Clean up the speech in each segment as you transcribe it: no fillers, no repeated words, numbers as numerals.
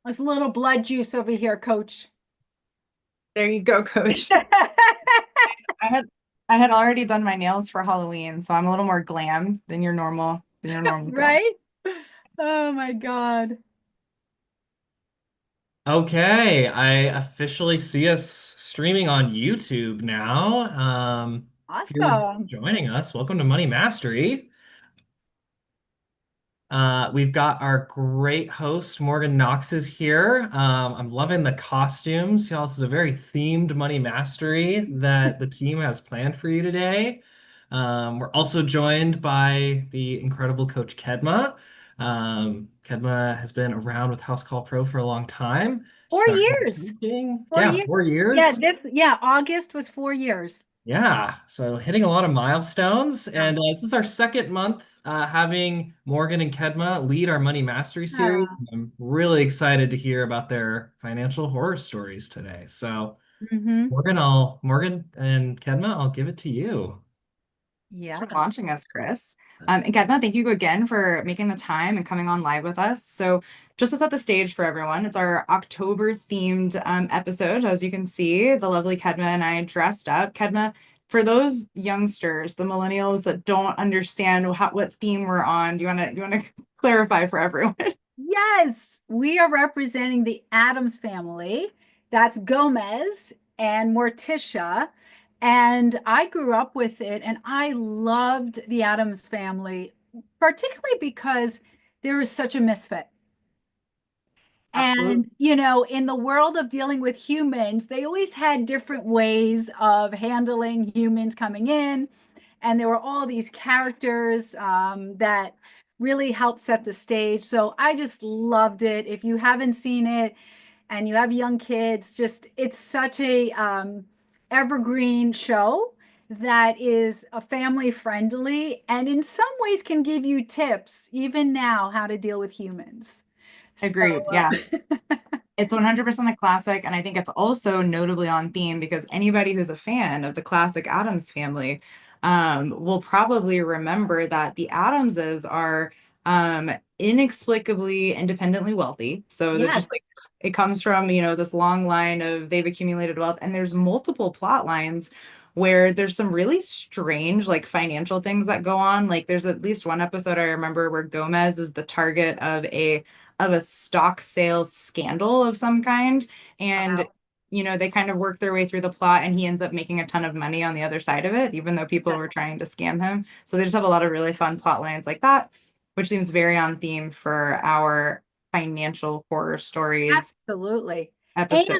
There's a little blood juice over here, coach. There you go, coach. I had I had already done my nails for Halloween, so I'm a little more glam than your normal girl. Right? Oh my God. Okay, I officially see us streaming on YouTube now. If you're Awesome. joining us, welcome to Money Mastery. We've got our great host, Morgan Knox is here. I'm loving the costumes. Y'all, this is a very themed Money Mastery that the team has planned for you today. We're also joined by the incredible Coach Kedma. Kedma has been around with House Call Pro for a long time. She Four started years. coaching. Four Yeah, years. 4 years. August was 4 years. Yeah, so hitting a lot of milestones. Yeah. And this is our second month having Morgan and Kedma lead our Money Mastery series. Uh, I'm really excited to hear about their financial horror stories today. So, hmm Morgan and Kedma, I'll give it to you. Thanks Yeah. for launching us, Chris. And Kedma, thank you again for making the time and coming on live with us. So, just to set the stage for everyone, it's our October themed episode. As you can see, the lovely Kedma and I dressed up. Kedma, for those youngsters, the millennials that don't understand what theme we're on, do you want to clarify for everyone? Yes, we are representing the Adams family. That's Gomez and Morticia. And I grew up with it and I loved the Adams family, particularly because there is such a misfit. Absolutely. And, in the world of dealing with humans, they always had different ways of handling humans coming in. And there were all these characters that really helped set the stage. So I just loved it. If you haven't seen it and you have young kids, just it's such a evergreen show that is a family friendly and in some ways can give you tips even now how to deal with humans. So, Agreed. Yeah. uh, It's 100% a classic, and I think it's also notably on theme because anybody who's a fan of the classic Addams family will probably remember that the Adamses are inexplicably independently wealthy. So that just like yes. it comes from, this long line of they've accumulated wealth, and there's multiple plot lines where there's some really strange like financial things that go on. Like there's at least one episode I remember where Gomez is the target of a stock sales scandal of some kind. And, Wow. they kind of work their way through the plot and he ends up making a ton of money on the other side of it, even though people Yeah. were trying to scam him. So they just have a lot of really fun plot lines like that, which seems very on theme for our financial horror stories Absolutely. episode.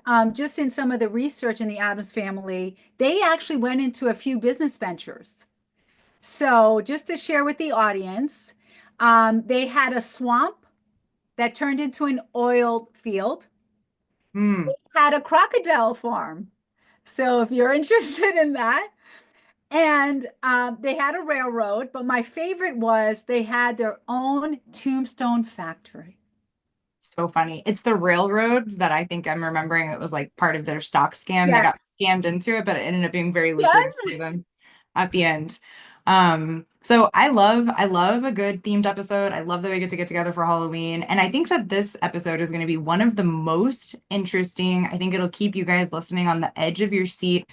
And just in some of the research in the Adams family, they actually went into a few business ventures. So, just to share with the audience, they had a swamp that turned into an oil field, Hmm. had a crocodile farm. So, if you're interested in that, and they had a railroad, but my favorite was they had their own tombstone factory. So funny. It's the railroads that I think I'm remembering it was like part of their stock scam. They got Yes. scammed into it, but it ended up being very lucrative Yes. for them at the end. So I love a good themed episode. I love that we get together for Halloween. And I think that this episode is going to be one of the most interesting. I think it'll keep you guys listening on the edge of your seat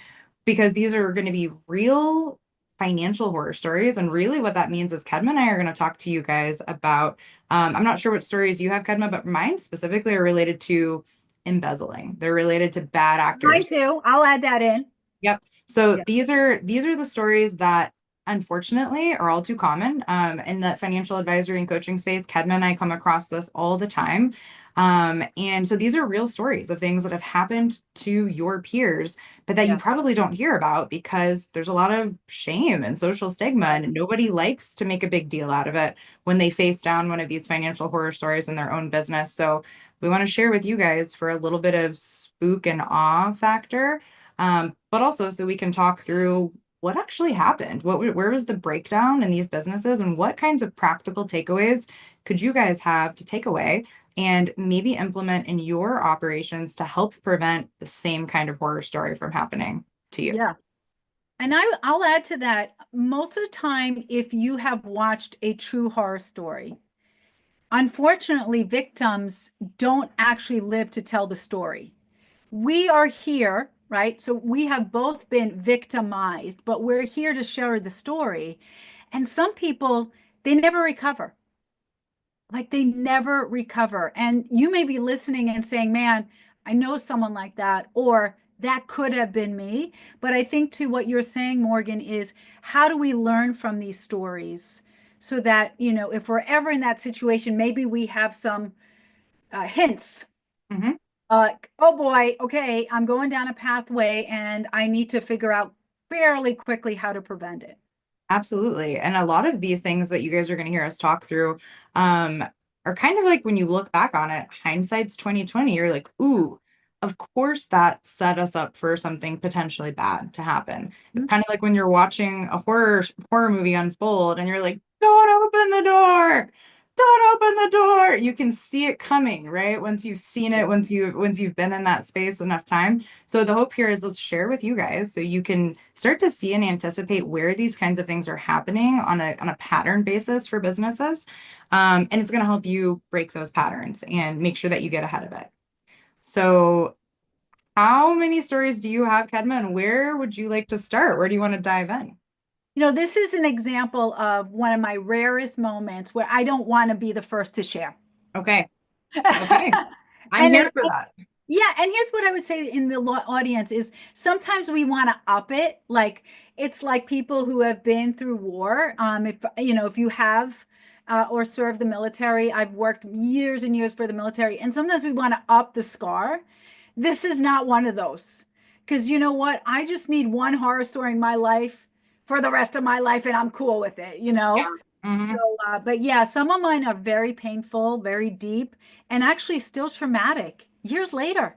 because these are going to be real financial horror stories. And really what that means is Kedma and I are going to talk to you guys about I'm not sure what stories you have, Kedma, but mine specifically are related to embezzling. They're related to bad Mine actors. too. I'll add that in. Yep. So Yeah. these are the stories that unfortunately are all too common in the financial advisory and coaching space. Kedma and I come across this all the time. And so these are real stories of things that have happened to your peers, but that you Yeah. probably don't hear about because there's a lot of shame and social stigma, Right. and nobody likes to make a big deal out of it when they face down one of these financial horror stories in their own business. So we want to share with you guys for a little bit of spook and awe factor, but also so we can talk through what actually happened. Where was the breakdown in these businesses, and what kinds of practical takeaways could you guys have to take away and maybe implement in your operations to help prevent the same kind of horror story from happening to you? Yeah. And I'll add to that. Most of the time, if you have watched a true horror story, Unfortunately, victims don't actually live to tell the story. We are here, right? So we have both been victimized, but we're here to share the story. And some people, they never recover. Like they never recover. And you may be listening and saying, man, I know someone like that, or that could have been me. But I think to what you're saying, Morgan, is how do we learn from these stories so that, if we're ever in that situation, maybe we have some hints. Mhm. Oh boy, okay, I'm going down a pathway and I need to figure out fairly quickly how to prevent it. Absolutely. And a lot of these things that you guys are going to hear us talk through um, are kind of like when you look back on it, hindsight's 2020. You're like, ooh, of course that set us up for something potentially bad to happen. It's kind of like when you're watching a horror movie unfold and you're like, don't open the door. Don't open the door. You can see it coming, right? Once you've seen it, once you've been in that space enough time. So the hope here is let's share with you guys so you can start to see and anticipate where these kinds of things are happening on a pattern basis for businesses. And it's going to help you break those patterns and make sure that you get ahead of it. So how many stories do you have, Kedma, and where would you like to start? Where do you want to dive in? This is an example of one of my rarest moments where I don't want to be the first to share. Okay. Okay. I'm And here for that. yeah, and here's what I would say in the audience is sometimes we want to up it. Like it's like people who have been through war. If you have or served the military, I've worked years and years for the military, and sometimes we want to up the scar. This is not one of those. Because you know what? I just need one horror story in my life for the rest of my life, and I'm cool with it. Yeah. So, Hmm. but yeah, some of mine are very painful, very deep, and actually still traumatic years later.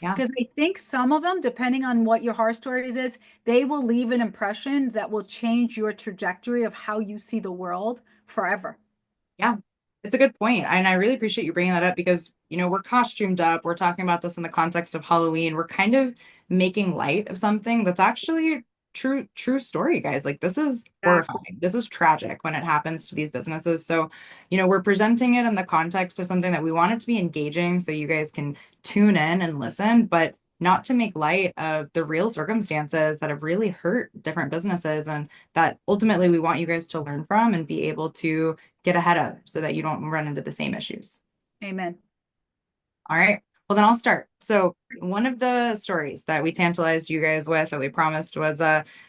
Yeah. Because I think some of them, depending on what your horror stories is, they will leave an impression that will change your trajectory of how you see the world forever. Yeah, it's a good point. And I really appreciate you bringing that up because, we're costumed up. We're talking about this in the context of Halloween. We're kind of making light of something that's actually true story, guys. Like this is Exactly. horrifying. This is tragic when it happens to these businesses. So, we're presenting it in the context of something that we want it to be engaging so you guys can tune in and listen, but not to make light of the real circumstances that have really hurt different businesses and that ultimately we want you guys to learn from and be able to get ahead of so that you don't run into the same issues. Amen. All right. Well, then I'll start. So, one of the stories that we tantalized you guys with that we promised was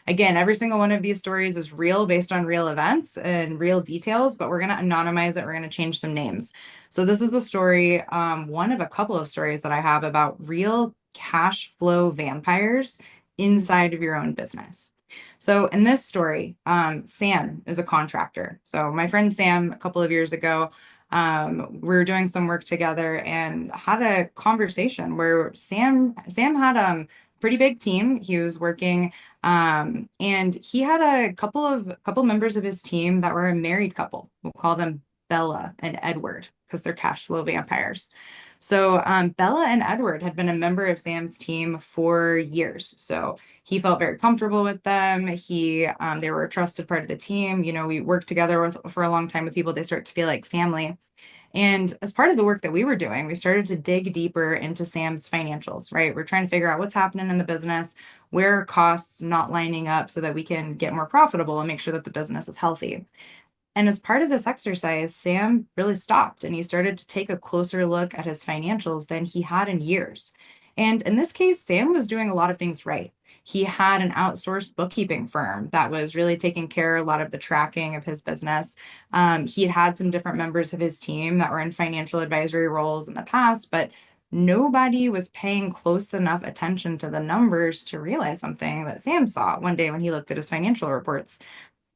again, every single one of these stories is real based on real events and real details, but we're going to anonymize it. We're going to change some names. So, this is the story, one of a couple of stories that I have about real cash flow vampires inside of your own business. So, in this story, Sam is a contractor. So, my friend Sam, a couple of years ago, we were doing some work together and had a conversation where Sam had pretty big team. He was working and he had a couple members of his team that were a married couple. We'll call them Bella and Edward because they're cash flow vampires. So Bella and Edward had been a member of Sam's team for years. So he felt very comfortable with them. They were a trusted part of the team. We worked together for a long time with people. They start to feel like family. And as part of the work that we were doing, we started to dig deeper into Sam's financials, right? We're trying to figure out what's happening in the business, where are costs not lining up so that we can get more profitable and make sure that the business is healthy. And as part of this exercise, Sam really stopped and he started to take a closer look at his financials than he had in years. And in this case, Sam was doing a lot of things right. He had an outsourced bookkeeping firm that was really taking care of a lot of the tracking of his business. He had some different members of his team that were in financial advisory roles in the past, but nobody was paying close enough attention to the numbers to realize something that Sam saw one day when he looked at his financial reports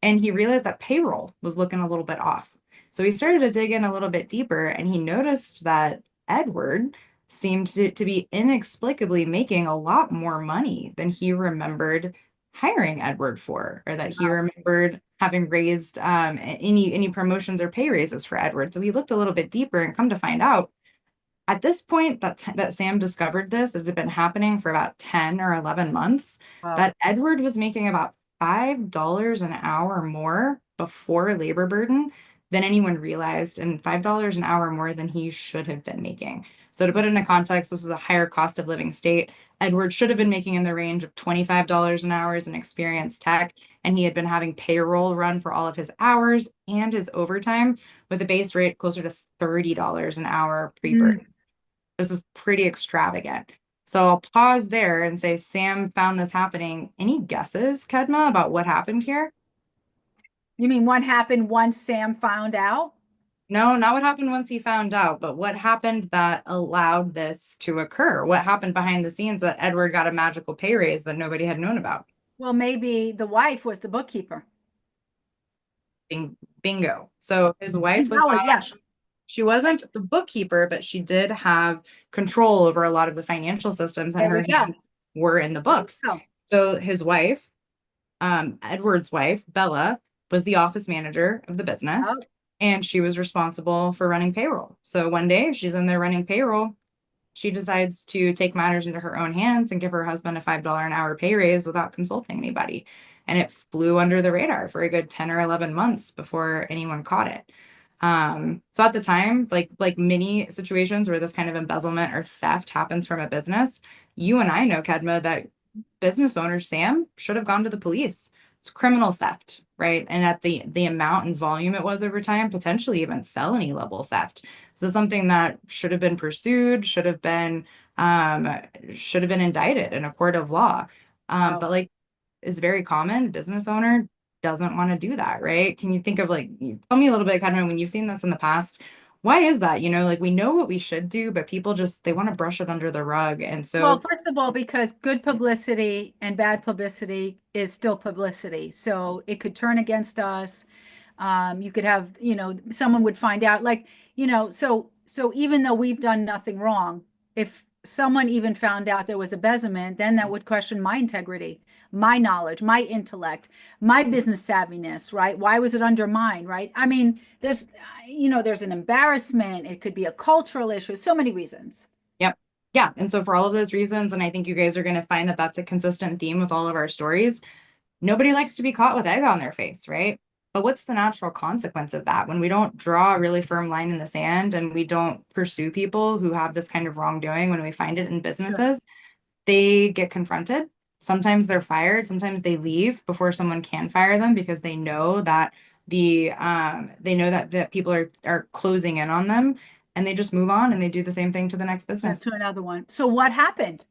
and he realized that payroll was looking a little bit off. So he started to dig in a little bit deeper and he noticed that Edward seemed to be inexplicably making a lot more money than he remembered hiring Edward for, or that he Wow. remembered having raised any promotions or pay raises for Edward. So he looked a little bit deeper and come to find out at this point that Sam discovered this, it had been happening for about 10 or 11 months, Wow. that Edward was making about $5 an hour more before labor burden than anyone realized, and $5 an hour more than he should have been making. So to put it into context, this is a higher cost of living state. Edward should have been making in the range of $25 an hour as an experienced tech, and he had been having payroll run for all of his hours and his overtime with a base rate closer to $30 an hour Mm. pre-burden. This is pretty extravagant. So I'll pause there and say, Sam found this happening. Any guesses, Kedma, about what happened here? You mean what happened once Sam found out? No, not what happened once he found out, but what happened that allowed this to occur? What happened behind the scenes that Edward got a magical pay raise that nobody had known about? Well, maybe the wife was the bookkeeper. Bingo. So his wife was Oh, not yeah, actually, she wasn't the bookkeeper, but she did have control over a lot of the financial systems, and there her we go. hands were in the books. Oh, So his wife, Edward's wife, Bella, was the office manager of the business, oh, and she was responsible for running payroll. So one day she's in there running payroll. She decides to take matters into her own hands and give her husband a $5 an hour pay raise without consulting anybody. And it flew under the radar for a good 10 or 11 months before anyone caught it. So at the time, like many situations where this kind of embezzlement or theft happens from a business, you and I know, Kedma, that business owner Sam should have gone to the police. It's criminal theft, right? And at the amount and volume it was over time, potentially even felony level theft. This is something that should have been pursued, um, should have been indicted in a court of law. oh. But like is very common, business owner doesn't want to do that, right? Can you think of like, tell me a little bit, kind of when you've seen this in the past, why is that? You know, like we know what we should do, but people just they want to brush it under the rug. And Well, so, first of all, because good publicity and bad publicity is still publicity. So it could turn against us. You could have, someone would find out, like, so even though we've done nothing wrong, if someone even found out there was embezzlement, then that would question my integrity, my knowledge, my intellect, my business savviness, right? Why was it undermined, right? I mean, there's an embarrassment. It could be a cultural issue, so many reasons. yep. Yeah. And so for all of those reasons, and I think you guys are going to find that that's a consistent theme with all of our stories. Nobody likes to be caught with egg on their face, right? But what's the natural consequence of that when we don't draw a really firm line in the sand and we don't pursue people who have this kind of wrongdoing when we find it in Sure. businesses? They get confronted. Sometimes they're fired. Sometimes they leave before someone can fire them because they know that that people are closing in on them, and they just move on and they do the same thing to the next To business. another one. So what happened?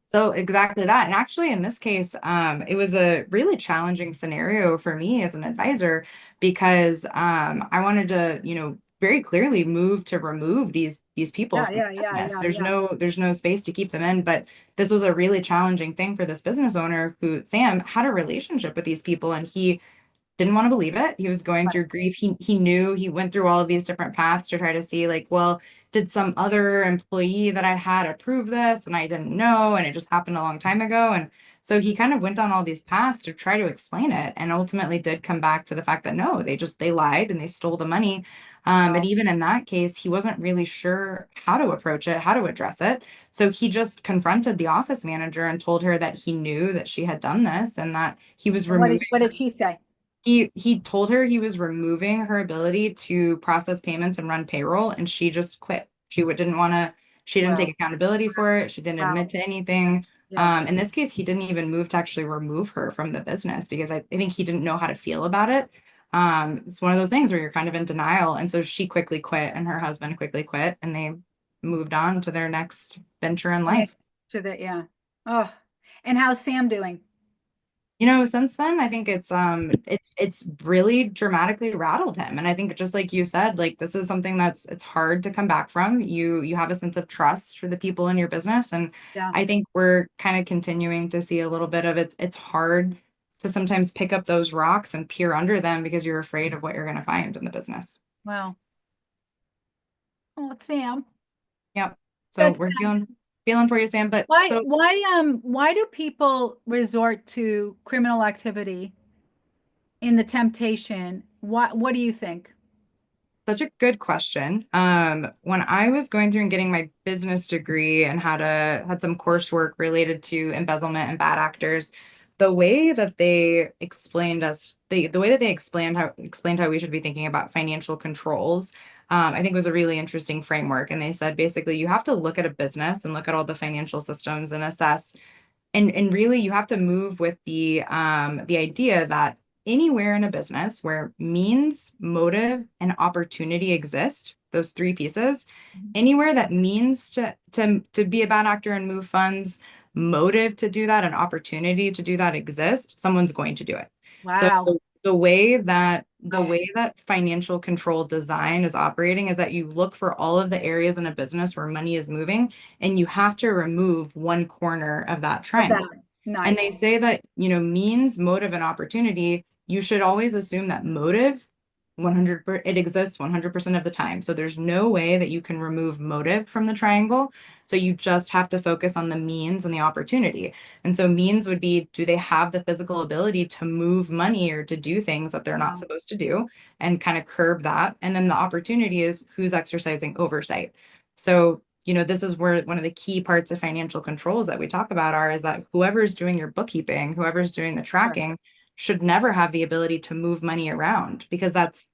So exactly that. And actually in this case, it was a really challenging scenario for me as an advisor because I wanted to, very clearly move to remove these people Yeah, from yeah, the yeah, business. yeah, There's yeah. no space to keep them in. But this was a really challenging thing for this business owner who, Sam, had a relationship with these people, and he didn't want to believe it. He was going Right. through grief. He knew, he went through all of these different paths to try to see like, well, did some other employee that I had approve this and I didn't know, and it just happened a long time ago. And so he kind of went down all these paths to try to explain it, and ultimately did come back to the fact that no, they lied and they stole the money. And Wow. even in that case, he wasn't really sure how to approach it, how to address it. So he just confronted the office manager and told her that he knew that she had done this and that he was And removing what did she say? he told her he was removing her ability to process payments and run payroll, and she just quit. Didn't want to, she didn't take Wow. accountability for it. She didn't admit Wow. to anything. Yeah. In this case, he didn't even move to actually remove her from the business because I think he didn't know how to feel about it. It's one of those things where you're kind of in denial. And so she quickly quit and her husband quickly quit, and they moved on to their next venture in And it life. yeah. Oh, and how's Sam doing? Since then, I think it's really dramatically rattled him. And I think just like you said, like this is something it's hard to come back from. You have a sense of trust for the people in your business. And Yeah. I think we're kind of continuing to see a little bit of it. It's hard to sometimes pick up those rocks and peer under them because you're afraid of what you're going to find in the business. Wow. Oh, Sam. Yep. So That's we're feeling for you, Sam. But so why do people resort to criminal activity in the temptation? What do you think? such a good question. When I was going through and getting my business degree and had some coursework related to embezzlement and bad actors, the way that they explained us, the way that they explained how we should be thinking about financial controls, I think was a really interesting framework. And they said basically you have to look at a business and look at all the financial systems and assess, and really you have to move with the idea that anywhere in a business where means, motive, and opportunity exist, those three pieces, anywhere that means to be a bad actor and move funds, motive to do that, an opportunity to do that exist, someone's going to do it. So Wow. the way that the Right. way that financial control design is operating is that you look for all of the areas in a business where money is moving, and you have to remove one corner of that Of that. triangle. And they Nice. say that, means, motive, and opportunity, you should always assume that motive 100 it exists 100% of the time. So there's no way that you can remove motive from the triangle. So you just have to focus on the means and the opportunity. And so means would be, do they have the physical ability to move money or to do things that they're not Wow. supposed to do, and kind of curb that. And then the opportunity is who's exercising oversight. So, this is where one of the key parts of financial controls that we talk about is that whoever's doing your bookkeeping, whoever's doing the Sure. tracking, should never have the ability to move money around, because that's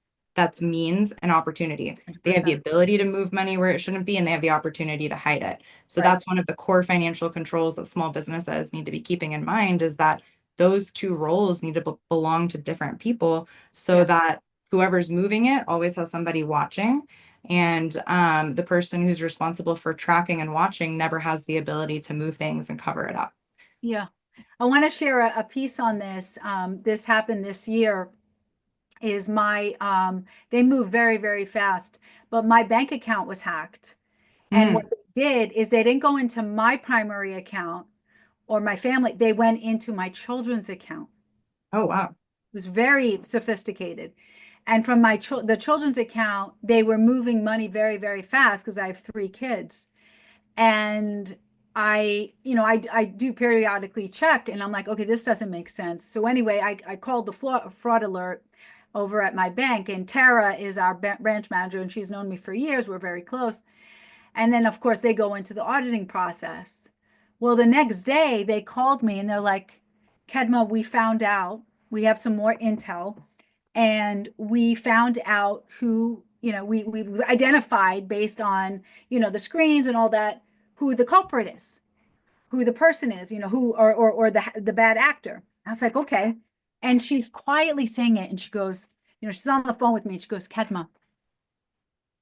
means and opportunity. They have the 100%. ability to move money where it shouldn't be, and they have the opportunity to hide it. So Right. that's one of the core financial controls that small businesses need to be keeping in mind, is that those two roles need to belong to different people, so Yeah. that whoever's moving it always has somebody watching. And the person who's responsible for tracking and watching never has the ability to move things and cover it up. Yeah. I want to share a piece on this. This happened this year. Is my They move very, very fast, but my bank account was hacked. And what Mm. they did is they didn't go into my primary account or my family, they went into my children's account. Oh, wow. It was very sophisticated. And from the children's account, they were moving money very, very fast because I have three kids. And I do periodically check, and I'm like, okay, this doesn't make sense. So anyway, I called the fraud alert over at my bank, and Tara is our branch manager, and she's known me for years. We're very close. And then, of course, they go into the auditing process. Well, the next day they called me and they're like, Kedma, we found out, we have some more intel, and we found out who, we identified based on, the screens and all that, who the culprit is, who the person is, who, or the bad actor. I was like, okay. And she's quietly saying it, and she goes, she's on the phone with me, and she goes, Kedma,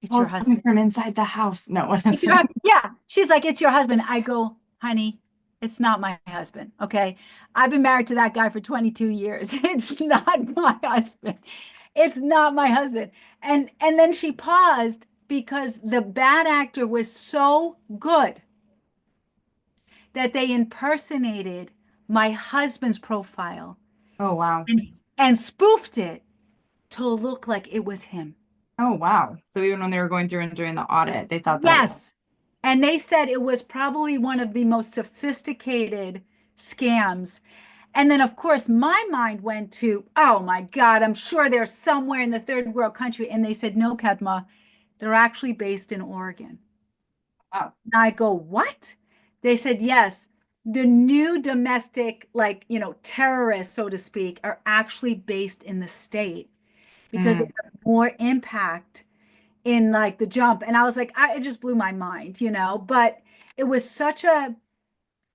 it's your Calls coming husband. from inside the house. No, what is it? Yeah. She's like, it's your husband. I go, honey, it's not my husband. Okay. I've been married to that guy for 22 years. It's not my husband. It's not my husband. And then she paused because the bad actor was so good that they impersonated my husband's profile Oh, wow. and, and spoofed it to look like it was him. Oh, wow. So even when they were going through and doing the audit, they thought that. Yes. And they said it was probably one of the most sophisticated scams. And then, of course, my mind went to, oh my God, I'm sure they're somewhere in the third world country. And they said, no, Kedma, they're actually based in Oregon. Wow. And I go, what? They said, yes, the new domestic, like, terrorists, so to speak, are actually based in the state because they Mm, have more impact in like the jump. And I was like, it just blew my mind, but it was such a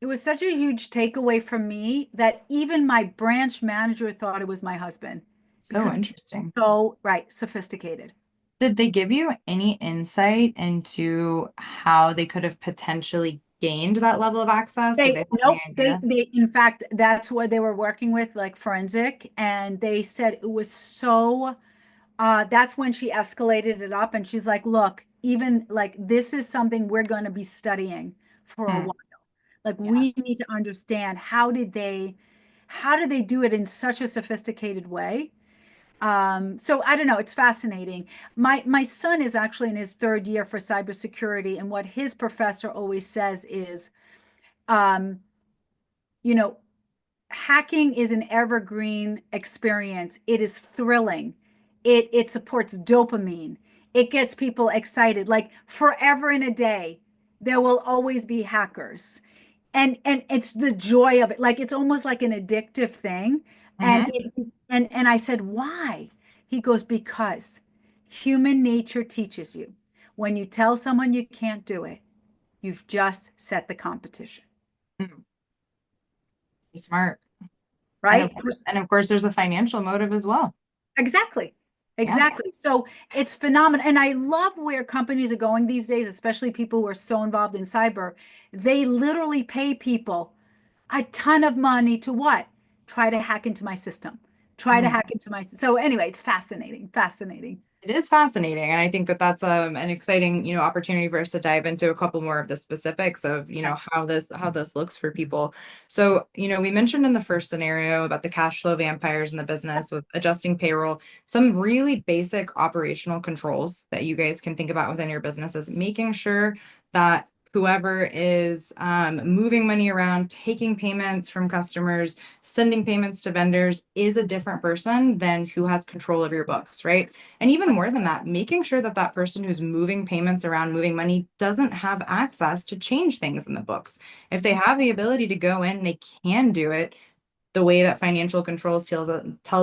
it was such a huge takeaway from me that even my branch manager thought it was my husband so because interesting. so right, sophisticated. Did they give you any insight into how they could have potentially gained that level of access? Did they They have any nope, idea? they in fact that's what they were working with, like forensic, and they said it was so that's when she escalated it up and she's like, look, even like this is something we're going to be studying for a Hmm. while. Like Yeah, we need to understand how did they do it in such a sophisticated way? So I don't know, it's fascinating. My son is actually in his third year for cybersecurity, and what his professor always says is, um, you know, hacking is an evergreen experience. It is thrilling. It supports dopamine. It gets people excited. Like forever in a day, there will always be hackers. and it's the joy of it. Like it's almost like an addictive thing. And Hmm. and I said, "Why?" He goes, "Because human nature teaches you when you tell someone you can't do it, you've just set the competition." Smart. Right? And of course, there's a financial motive as well. Exactly. Yeah. Exactly. So it's phenomenal. And I love where companies are going these days, especially people who are so involved in cyber. They literally pay people a ton of money to what? Try to hack into my system. Try to Mhm. hack into my. So anyway, it's fascinating. Fascinating. It is fascinating, and I think that that's an exciting, opportunity for us to dive into a couple more of the specifics of, Yeah. how this looks for people. So, we mentioned in the first scenario about the cash flow vampires in the business with adjusting payroll, some really basic operational controls that you guys can think about within your businesses, making sure that whoever is moving money around, taking payments from customers, sending payments to vendors is a different person than who has control of your books, right? And even more than that, making sure that that person who's moving payments around, moving money, doesn't have access to change things in the books. If they have the ability to go in, they can do it. The way that financial controls tells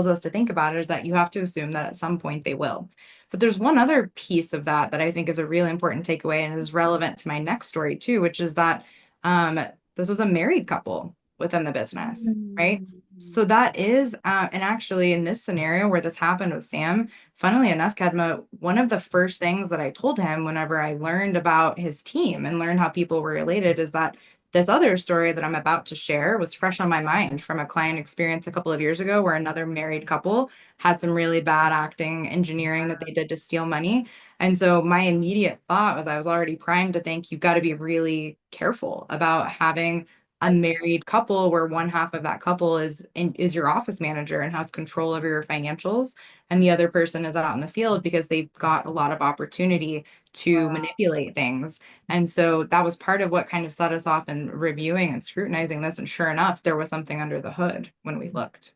us to think about it is that you have to assume that at some point they will. But there's one other piece of that that I think is a really important takeaway and is relevant to my next story too, which is that um, this was a married couple within the business, right? Mm. So that is, and actually in this scenario where this happened with Sam, funnily enough, Kedma, one of the first things that I told him whenever I learned about his team and learned how people were related is that this other story that I'm about to share was fresh on my mind from a client experience a couple of years ago where another married couple had some really bad acting engineering that they did to steal money. And so my immediate thought was I was already primed to think you've got to be really careful about having a married couple where one half of that couple is your office manager and has control over your financials and the other person is out in the field because they've got a lot of opportunity to Wow. manipulate things. And so that was part of what kind of set us off in reviewing and scrutinizing this. And sure enough, there was something under the hood when we looked.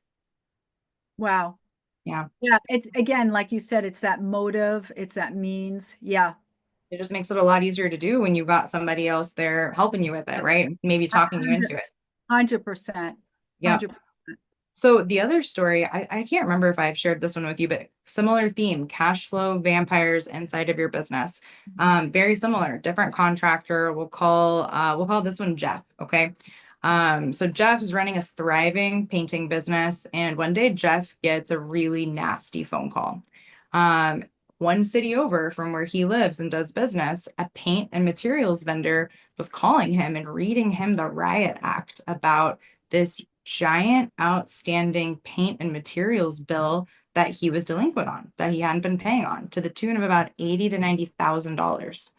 Wow. Yeah. Yeah. It's again, like you said, it's that motive, it's that means. Yeah. It just makes it a lot easier to do when you've got somebody else there helping you with it, right? Maybe talking you into it. 100%. Yeah. 100%. So the other story, I can't remember if I've shared this one with you, but similar theme, cash flow vampires inside of your business. Very similar, different contractor. We'll call this one Jeff. Okay. So Jeff is running a thriving painting business, and one day Jeff gets a really nasty phone call. Um, one city over from where he lives and does business, a paint and materials vendor was calling him and reading him the riot act about this giant outstanding paint and materials bill that he was delinquent on, that he hadn't been paying on, to the tune of about $80,000 to $90,000.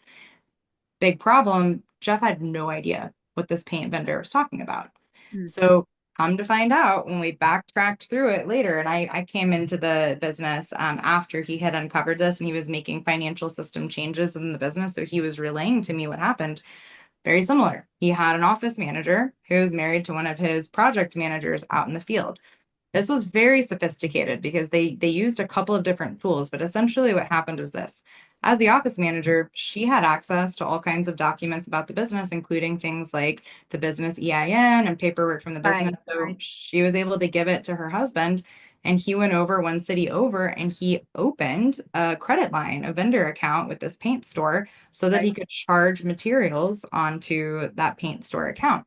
Big problem, Jeff had no idea what this paint vendor was talking about. Mm. So come to find out when we backtracked through it later, and I came into the business after he had uncovered this and he was making financial system changes in the business. So he was relaying to me what happened. Very similar. He had an office manager who was married to one of his project managers out in the field. This was very sophisticated because they used a couple of different tools, but essentially what happened was this. As the office manager, she had access to all kinds of documents about the business, including things like the business EIN and paperwork from the business. Right. So Right. she was able to give it to her husband, and he went over one city over and he opened a credit line, a vendor account with this paint store so that Right. he could charge materials onto that paint store account.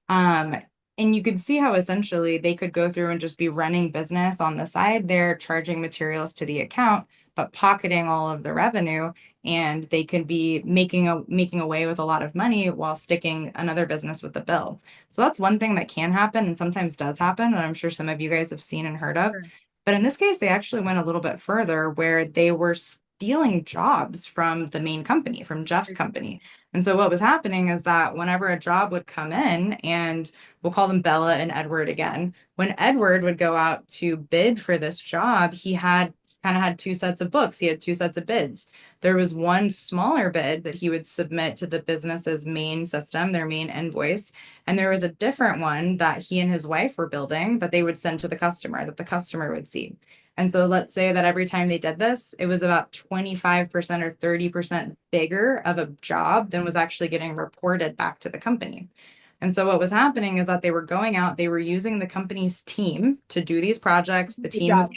Um, and you could see how essentially they could go through and just be running business on the side there, charging materials to the account, but pocketing all of the revenue. And they could be making away with a lot of money while sticking another business with the bill. So that's one thing that can happen and sometimes does happen, and I'm sure some of you guys have seen and heard of. Sure. But in this case, they actually went a little bit further where they were stealing jobs from the main company, from Jeff's company. And so what was happening is that whenever a job would come in, and we'll call them Bella and Edward again, when Edward would go out to bid for this job, he had kind of had two sets of books. He had two sets of bids. There was one smaller bid that he would submit to the business's main system, their main invoice. And there was a different one that he and his wife were building that they would send to the customer, that the customer would see. And so let's say that every time they did this, it was about 25% or 30% bigger of a job than was actually getting reported back to the company. And so what was happening is that they were going out, they were using the company's team to do these projects. The Good team was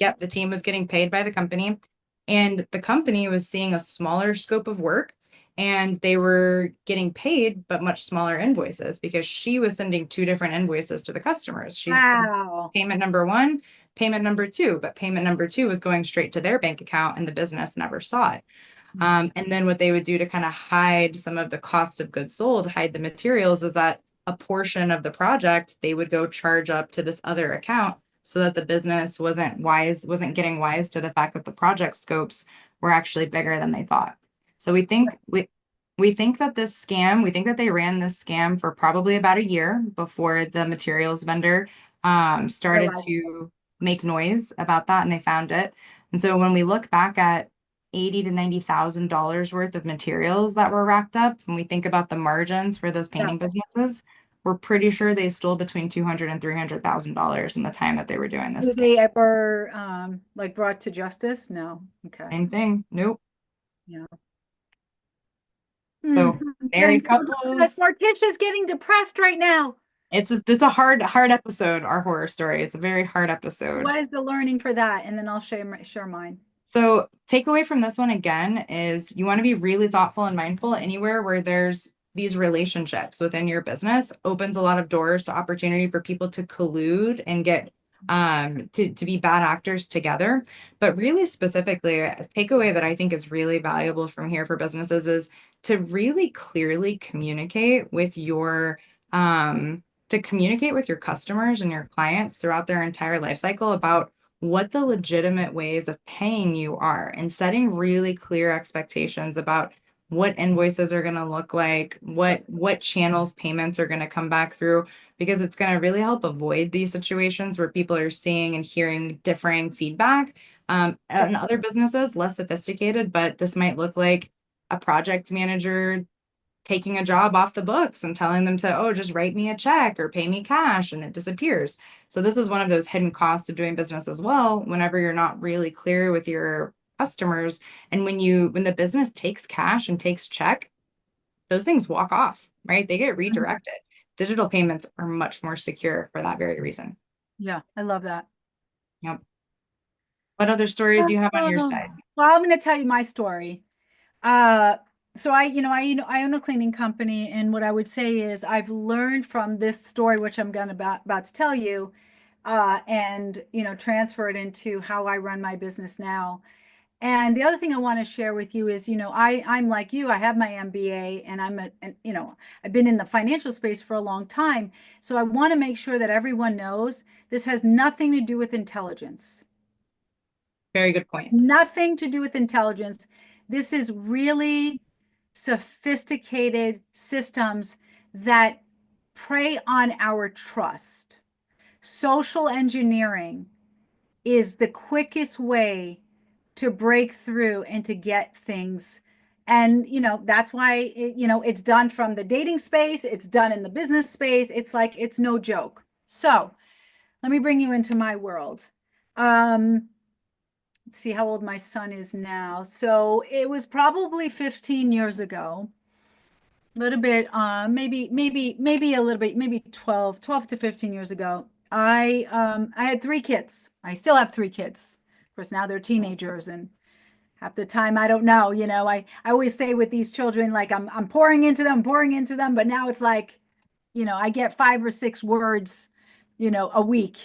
job. the team was getting paid by the company. And the company was seeing a smaller scope of work and they were getting paid, but much smaller invoices because she was sending two different invoices to the customers. She sent Wow. payment number one, payment number two, but payment number two was going straight to their bank account and the business never saw it. And then what they would do to kind of hide some of the costs of goods sold, hide the materials, is that a portion of the project they would go charge up to this other account so that the business wasn't getting wise to the fact that the project scopes were actually bigger than they thought. So we think that we think that they ran this scam for probably about a year before the materials vendor started Realize. to make noise about that and they found it. And so when we look back at 80 to $90,000 worth of materials that were racked up, when we think about the margins for those Yeah. painting businesses, we're pretty sure they stole between $200 and $300,000 in the time that they were doing Were this scam. they ever like brought to justice? No. Okay. Same thing. Nope. Yeah. So I'm getting married so depressed. couples, Morticia's getting depressed right now. it's a hard episode. Our horror story is a very hard episode. What is the learning for that? And then I'll share mine. So takeaway from this one again is you want to be really thoughtful and mindful. Anywhere where there's these relationships within your business opens a lot of doors to opportunity for people to collude and get to be bad actors together. But really specifically, a takeaway that I think is really valuable from here for businesses is to really clearly communicate with your customers and your clients throughout their entire life cycle about what the legitimate ways of paying you are and setting really clear expectations about what invoices are going to look like, what channels payments are going to come back through, because it's going to really help avoid these situations where people are seeing and hearing differing feedback. And other businesses, less sophisticated, but this might look like a project manager taking a job off the books and telling them to, oh, just write me a check or pay me cash, and it disappears. So this is one of those hidden costs of doing business as well, whenever you're not really clear with your customers. And when the business takes cash and takes check, those things walk off, right? They get redirected. Digital payments are much more secure for that very reason. Yeah, I love that. Yep. What other stories do you have on your Oh, side? well, I'm going to tell you my story. Uh, so I own a cleaning company, and what I would say is I've learned from this story, which I'm going to about to tell you, and transfer it into how I run my business now. And the other thing I want to share with you is, I'm like you, I have my MBA and I've been in the financial space for a long time. So I want to make sure that everyone knows this has nothing to do with intelligence. Very good It's point. nothing to do with intelligence. This is really sophisticated systems that prey on our trust. Social engineering is the quickest way to break through and to get things. And, that's why, it's done from the dating space, it's done in the business space. It's like, it's no joke. So let me bring you into my world. Let's see how old my son is now. So it was probably 15 years ago. A little bit, maybe a little bit, maybe 12 to 15 years ago. I had three kids. I still have three kids. Of course, now they're teenagers, and half the time I don't know. I always say with these children, like I'm pouring into them, but now it's like, I get 5 or 6 words, a week.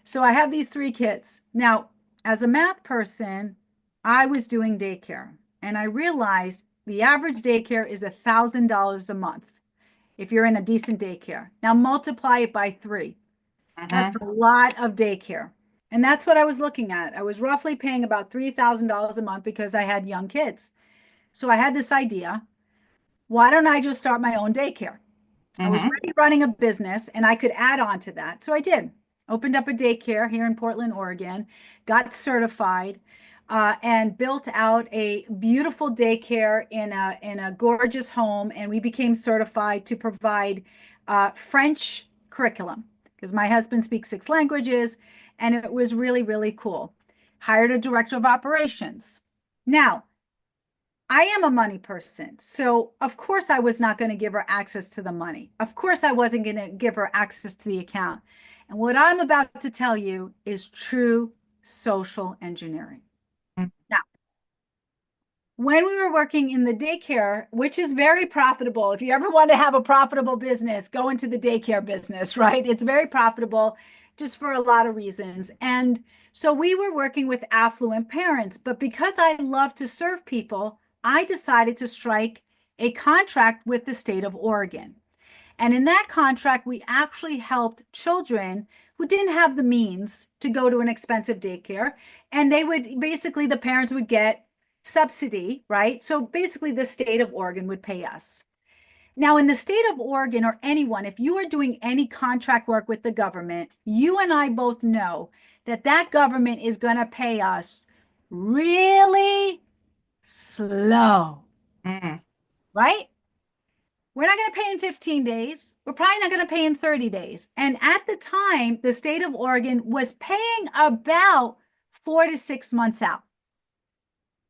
So I have these three kids. Now, as a math person, I was doing daycare, and I realized the average daycare is $1,000 a month if you're in a decent daycare. Now multiply it by 3. That's Mhm. a lot of daycare. And that's what I was looking at. I was roughly paying about $3,000 a month because I had young kids. So I had this idea. Why don't I just start my own daycare? I was Mhm. already running a business and I could add on to that. So I did. Opened up a daycare here in Portland, Oregon, got certified, and built out a beautiful daycare in a gorgeous home. And we became certified to provide French curriculum because my husband speaks 6 languages, and it was really, really cool. Hired a director of operations. Now, I am a money person. So, of course, I was not going to give her access to the money. Of course, I wasn't going to give her access to the account. And what I'm about to tell you is true social engineering. Mm. Now, when we were working in the daycare, which is very profitable, if you ever want to have a profitable business, go into the daycare business, right? It's very profitable just for a lot of reasons. And so we were working with affluent parents, but because I love to serve people, I decided to strike a contract with the state of Oregon. And in that contract, we actually helped children who didn't have the means to go to an expensive daycare. And they would basically, the parents would get subsidy, right? So basically, the state of Oregon would pay us. Now, in the state of Oregon or anyone, if you are doing any contract work with the government, you and I both know that that government is going to pay us really slow, Mm. right? We're not going to pay in 15 days. We're probably not going to pay in 30 days. And at the time, the state of Oregon was paying about 4 to 6 months out.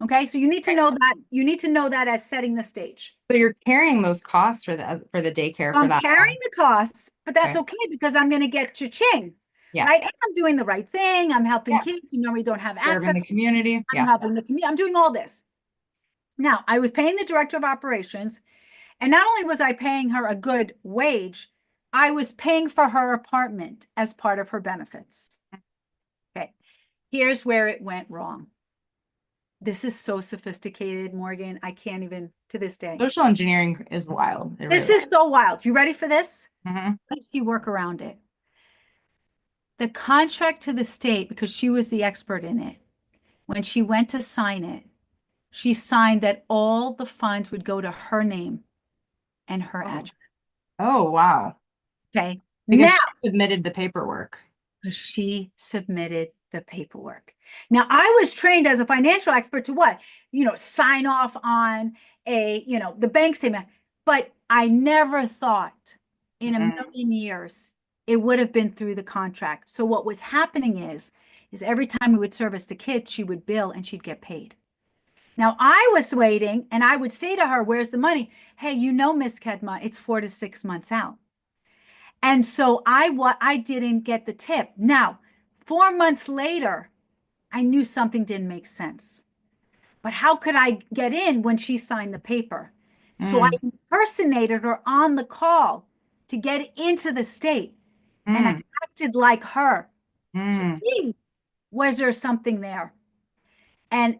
Okay, so you need to know that. You need to know that as setting the stage. So you're carrying those costs for the daycare for I'm that carrying long. the costs, but that's Okay. okay because I'm going to get cha-ching, Yeah. right? And I'm doing the right thing. I'm helping Yeah. kids who normally don't have Serving access. the community. I'm Yeah. helping the community. I'm doing all this. Now, I was paying the director of operations, and not only was I paying her a good wage, I was paying for her apartment as part of her benefits. Okay, here's where it went wrong. This is so sophisticated, Morgan. I can't even to this day. Social engineering is wild. It This really is so wild. You ready for this? Mhm. How did she work around it? The contract to the state, because she was the expert in it, when she went to sign it, she signed that all the funds would go to her name and her Oh. address. Oh, wow. Okay. Because Now, she submitted the paperwork. she submitted the paperwork. Now, I was trained as a financial expert to what? Sign off on the bank statement. But I never thought in a Mm. million years it would have been through the contract. So what was happening is every time we would service the kids, she would bill and she'd get paid. Now I was waiting and I would say to her, "Where's the money?" "Hey, Miss Kedma, it's 4 to 6 months out." And so I didn't get the tip. Now, 4 months later, I knew something didn't make sense. But how could I get in when she signed the paper? So I Mm. impersonated her on the call to get into the state. And I Mm. acted like her to Mm. see, was there something there? And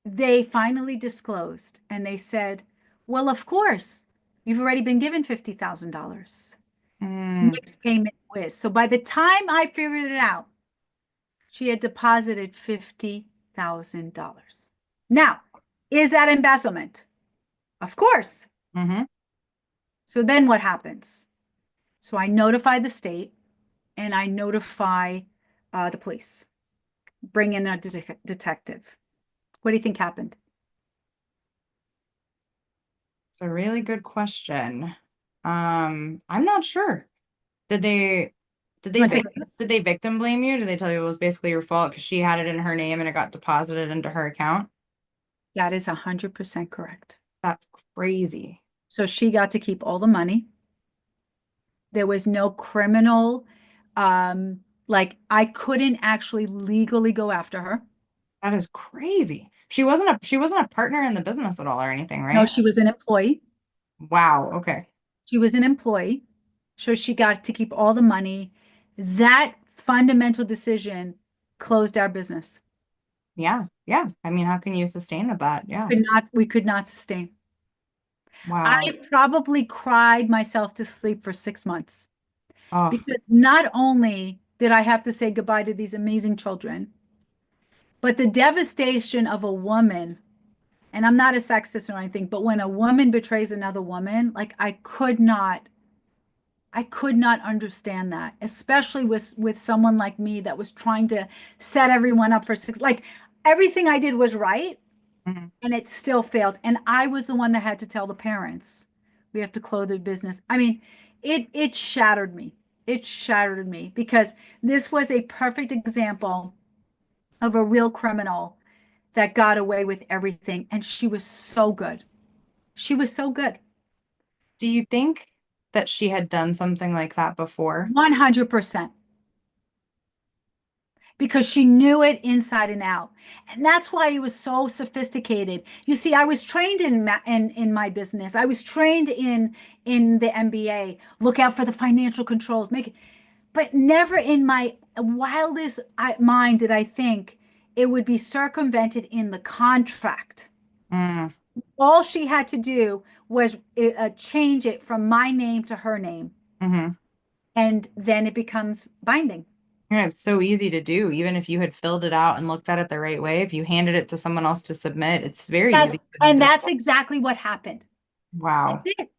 they finally disclosed and they said, "Well, of course, you've already been given $50,000. Mm. Next payment whiz." So by the time I figured it out, she had deposited $50,000. Now, is that embezzlement? Of course. Mhm. So then what happens? So I notify the state and I notify the police, bring in a detective. What do you think happened? It's a really good question. I'm not sure. Did they did You they want to vic take this? did they victim blame you? Did they tell you it was basically your fault because she had it in her name and it got deposited into her account? That is 100% correct. That's crazy. So she got to keep all the money. There was no criminal, like I couldn't actually legally go after her. That is crazy. She wasn't a partner in the business at all or anything, No, right? she was an employee. Wow. Okay. She was an employee. So she got to keep all the money. That fundamental decision closed our business. Yeah. Yeah. I mean, how can you sustain with that? Yeah. We could not sustain. I Wow. probably cried myself to sleep for 6 months Oh, because not only did I have to say goodbye to these amazing children, but the devastation of a woman, and I'm not a sexist or anything, but when a woman betrays another woman, like I could not understand that, especially with someone like me that was trying to set everyone up for success. Like everything I did was right, mhm. and it still failed. And I was the one that had to tell the parents, we have to close the business. I mean, it shattered me. It shattered me because this was a perfect example of a real criminal that got away with everything. And she was so good. She was so good. Do you think that she had done something like that before? 100%. Because she knew it inside and out. And that's why it was so sophisticated. You see, I was trained in my business. I was trained in the MBA. Look out for the financial controls. But never in my wildest mind did I think it would be circumvented in the contract. Mm, All she had to do was change it from my name to her name, hmm. and then it becomes binding. Yeah, it's so easy to do. Even if you had filled it out and looked at it the right way, if you handed it to someone else to submit, it's very easy That's for them and to. that's exactly what happened. That's Wow. it.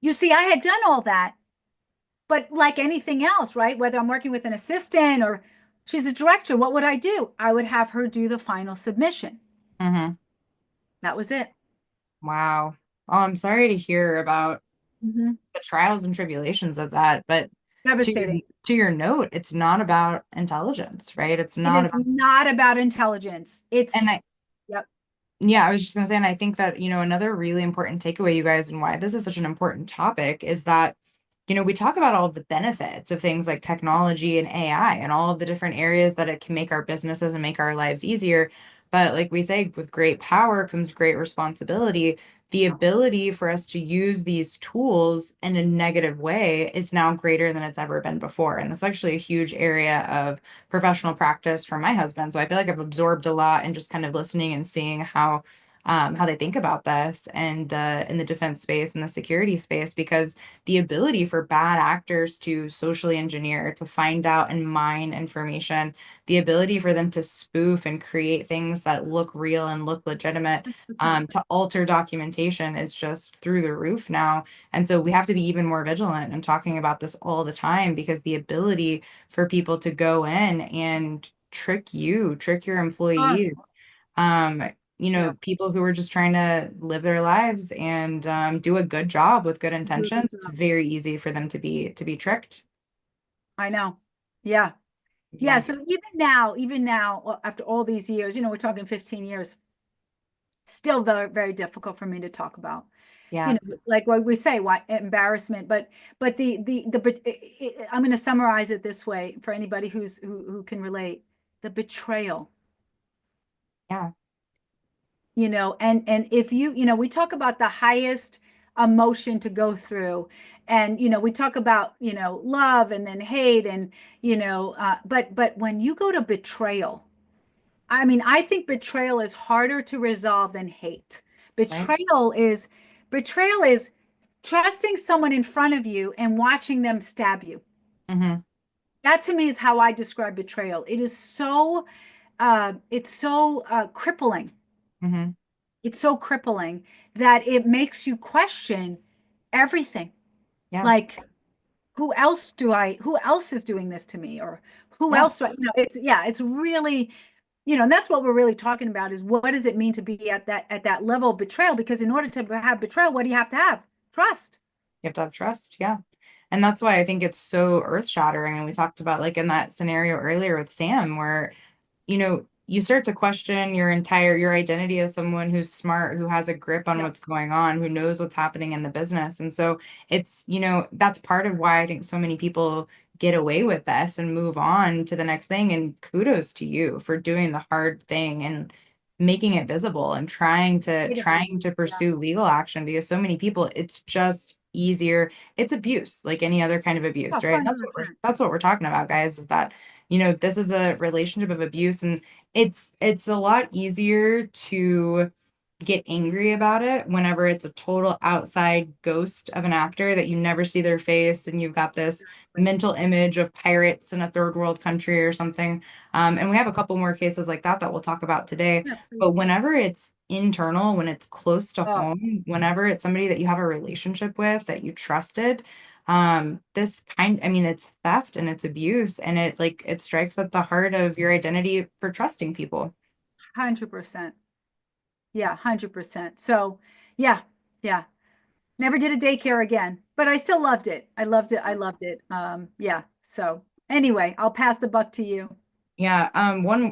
You see, I had done all that, but like anything else, right? Whether I'm working with an assistant or she's a director, what would I do? I would have her do the final submission. Hmm. That was it. Wow. Oh, I'm sorry to hear about Hmm. the trials and tribulations of that, but to your, Devastating. to your note, it's not about intelligence, right? It's It not is about, not about intelligence. and I, Yep. yeah, I was just gonna say, and I think that, another really important takeaway, you guys, and why this is such an important topic is that, we talk about all of the benefits of things like technology and AI and all of the different areas that it can make our businesses and make our lives easier. But like we say, with great power comes great responsibility. The ability for us to use these tools in a negative way is now greater than it's ever been before. And it's actually a huge area of professional practice for my husband. So I feel like I've absorbed a lot and just kind of listening and seeing how they think about this and the in the defense space and the security space, because the ability for bad actors to socially engineer, to find out and mine information, the ability for them to spoof and create things that look real and look legitimate, 100%. to alter documentation is just through the roof now. And so we have to be even more vigilant and talking about this all the time, because the ability for people to go in and trick your Ah, employees, yeah. people who are just trying to live their lives and do a good job with good Do a good intentions, it's job. very easy for them to be tricked. I know. Yeah. Yeah. Yeah. So even now, after all these years, we're talking 15 years, still very, very difficult for me to talk about. Yeah. Like what we say, why embarrassment, but but I'm going to summarize it this way for anybody who can relate. The betrayal, Yeah. and if we talk about the highest emotion to go through, and we talk about love and then hate, and but when you go to betrayal, I mean, I think betrayal is harder to resolve than hate. Right. Betrayal is trusting someone in front of you and watching them stab you. Mm-hmm. That to me is how I describe betrayal. It's so crippling. Mm-hmm. It's so crippling that it makes you question everything. Yeah. Like, who else is doing this to me? Or who Yeah. else it's really, and that's what we're really talking about is what does it mean to be at that level of betrayal? Because in order to have betrayal, what do you have to have? Trust. You have to have trust. Yeah. And that's why I think it's so earth shattering. And we talked about, like, in that scenario earlier with Sam, where you start to question your identity as someone who's smart, who has a grip on Yeah. what's going on, who knows what's happening in the business. And so that's part of why I think so many people get away with this and move on to the next thing. And kudos to you for doing the hard thing and making it visible and trying to Yeah. pursue legal action, because so many people, it's just easier. It's abuse, like any other kind of abuse, Oh, right? That's what we're 100%. that's what we're talking about, guys, is that this is a relationship of abuse, and it's a lot easier to get angry about it whenever it's a total outside ghost of an actor that you never see their face, and you've got this mental image of pirates in a third world country or something. And we have a couple more cases like that we'll talk about today. Yeah, But please. whenever it's internal, when it's close to Oh, home, whenever it's somebody that you have a relationship with, that you trusted, I mean, it's theft and it's abuse, and it strikes at the heart of your identity for trusting people. 100%. Yeah, 100%. So, yeah, yeah. Never did a daycare again, but I still loved it. I loved it. I loved it. Yeah. So, anyway, I'll pass the buck to you. Yeah,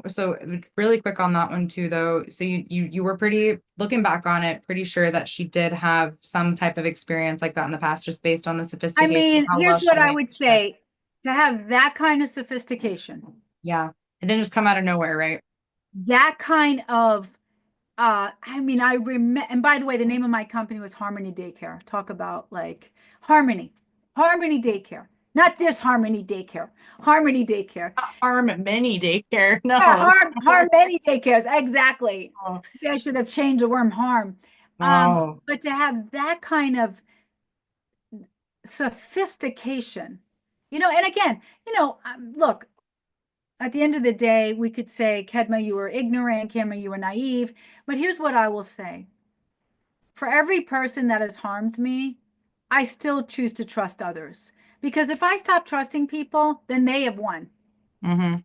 so really quick on that one too, though. So you were pretty, looking back on it, pretty sure that she did have some type of experience like that in the past, just based on the I sophistication, mean, how well here's she what I managed would it. say, to have that kind of sophistication, Yeah. It didn't just come out of nowhere, right? that kind of I mean, I remember, and by the way, the name of my company was Harmony Daycare. Talk about like Harmony, Harmony Daycare, not Disharmony Daycare, Harmony Daycare. Harm many daycare. Yeah, No. harm many daycares. Exactly. Oh, Maybe I should have changed the word harm. no. But to have that kind of sophistication, and again, look, at the end of the day, we could say, Kedma, you were ignorant, Kedma, you were naive. But here's what I will say. For every person that has harmed me, I still choose to trust others. Because if I stop trusting people, then they have won. Mm-hmm.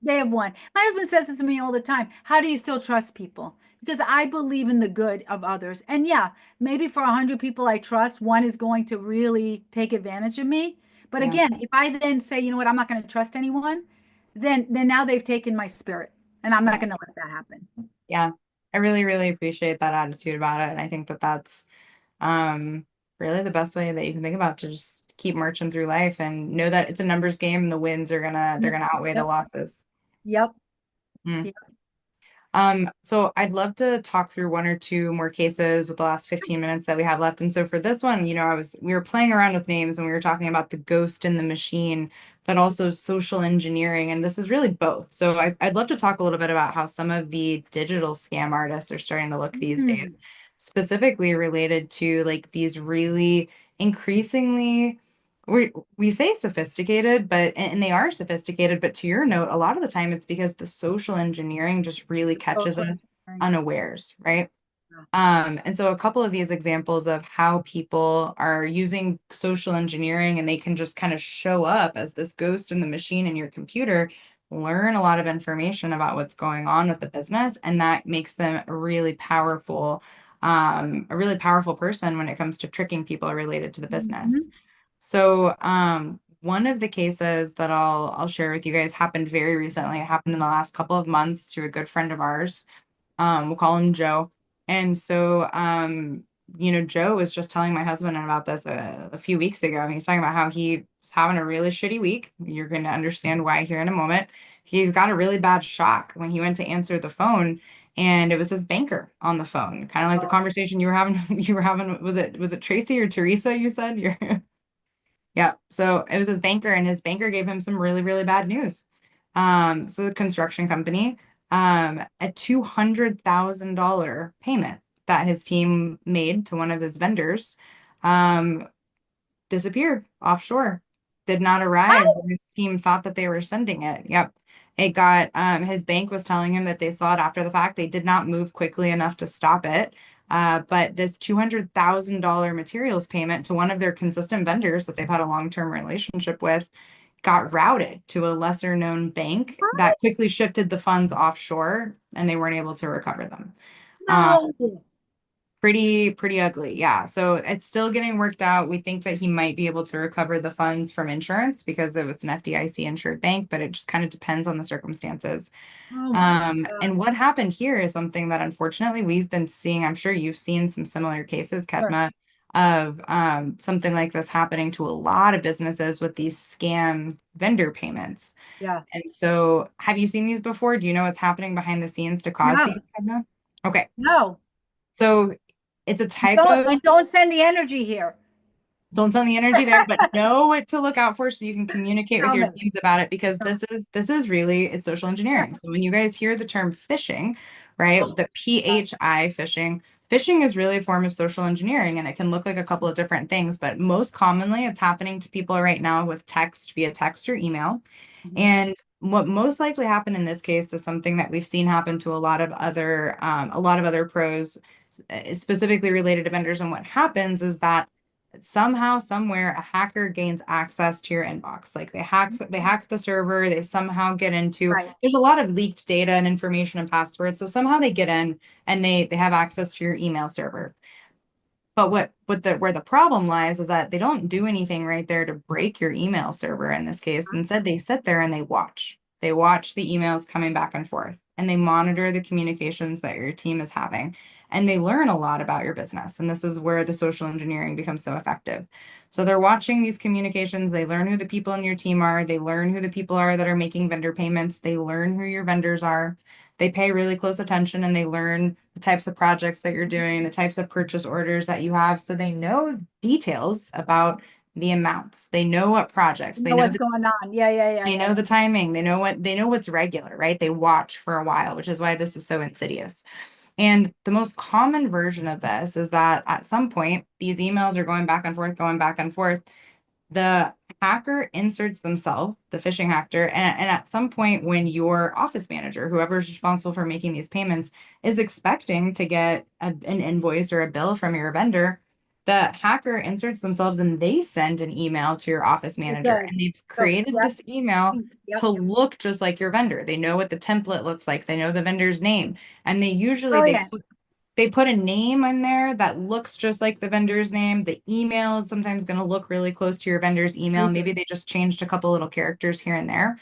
They have won. My husband says this to me all the time. How do you still trust people? Because I believe in the good of others. And yeah, maybe for 100 people I trust, one is going to really take advantage of me. But Yeah. again, if I then say, you know what, I'm not going to trust anyone, then now they've taken my spirit, and I'm not going to let that happen. Yeah. I really, really appreciate that attitude about it. And I think that that's um really the best way that you can think about to just keep marching through life and know that it's a numbers game and the wins are they're Yep. gonna outweigh the Yep. losses. Yep. Mm. Yep. So I'd love to talk through one or two more cases with the last 15 minutes that we have left. And so for this one, we were playing around with names and we were talking about the ghost in the machine, but also social engineering. And this is really both. So I'd love to talk a little bit about how some of the digital scam artists are starting to look these Mm. days, specifically related to like these really increasingly we say sophisticated, and they are sophisticated, but to your note, a lot of the time it's because the social engineering just really catches Social us engineering. unawares, right? Yeah. And so a couple of these examples of how people are using social engineering and they can just kind of show up as this ghost in the machine in your computer, learn a lot of information about what's going on with the business, and that makes them a really powerful person when it comes to tricking people related to the business. Mhm. So, one of the cases that I'll share with you guys happened very recently. It happened in the last couple of months to a good friend of ours. We'll call him Joe. And so, Joe was just telling my husband about this a few weeks ago. He's talking about how he was having a really shitty week. You're going to understand why here in a moment. He's got a really bad shock when he went to answer the phone, and it was his banker on the phone. Kind of like the Oh, conversation you were having. You were having, was it Tracy or Teresa? You said you're. Yeah. So it was his banker, and his banker gave him some really, really bad news. So a construction company, a $200,000 payment that his team made to one of his vendors, um, disappeared offshore. Did not arrive what? when his team thought that they were sending it. Yep. It got, his bank was telling him that they saw it after the fact. They did not move quickly enough to stop it. But this $200,000 materials payment to one of their consistent vendors that they've had a long-term relationship with got routed to a lesser known bank that What? quickly shifted the funds offshore and they weren't able to recover them. Uh, No. pretty ugly. Yeah. So it's still getting worked out. We think that he might be able to recover the funds from insurance because it was an FDIC insured bank, but it just kind of depends on the circumstances. Oh my God. And what happened here is something that unfortunately we've been seeing. I'm sure you've seen some similar cases, Sure. Kedma, of something like this happening to a lot of businesses with these scam vendor payments. Yeah. And so, have you seen these before? Do you know what's happening behind the scenes to cause these, No. Kedma? Okay, No. so it's a type Don't of, and don't send the energy here. don't send the energy there, but know what to look out for so you can communicate with Tell your me. teams about it because Tell me. this is really it's social engineering. So when you guys hear the term phishing, right, Oh, the PHI phishing, phishing is really a form of social engineering and it can look like a couple of different things, but most commonly it's happening to people right now with text via text or email. mhm. And what most likely happened in this case is something that we've seen happen to a lot of other pros, specifically related to vendors. And what happens is that somehow, somewhere, a hacker gains access to your inbox. Like they hack the server. They somehow get into. Right. There's a lot of leaked data and information and passwords. So somehow they get in and they have access to your email server. But where the problem lies is that they don't do anything right there to break your email server in this case. Instead, they sit there and they watch. They watch the emails coming back and forth, and they monitor the communications that your team is having. And they learn a lot about your business. And this is where the social engineering becomes so effective. So they're watching these communications. They learn who the people in your team are. They learn who the people are that are making vendor payments. They learn who your vendors are. They pay really close attention, and they learn the types of projects that you're doing, the types of purchase orders that you have. So they know details about the amounts. They know what projects. You know what's going on. Yeah, yeah, yeah, They yeah. know the timing. They know what's regular, right? They watch for a while, which is why this is so insidious. And the most common version of this is that at some point, these emails are going back and forth, going back and forth. The hacker inserts themselves, the phishing hacker, and at some point when your office manager, whoever is responsible for making these payments, is expecting to get an invoice or a bill from your vendor, the hacker inserts themselves and they send an email to your office Oh, manager. good. And they've So, created yep, this email yep, to yep. look just like your vendor. They know what the template looks like. They know the vendor's name. And they usually Brilliant. they put a name in there that looks just like the vendor's name. The email is sometimes going to look really close to your vendor's email. Maybe Amazing. they just changed a couple little characters here and there.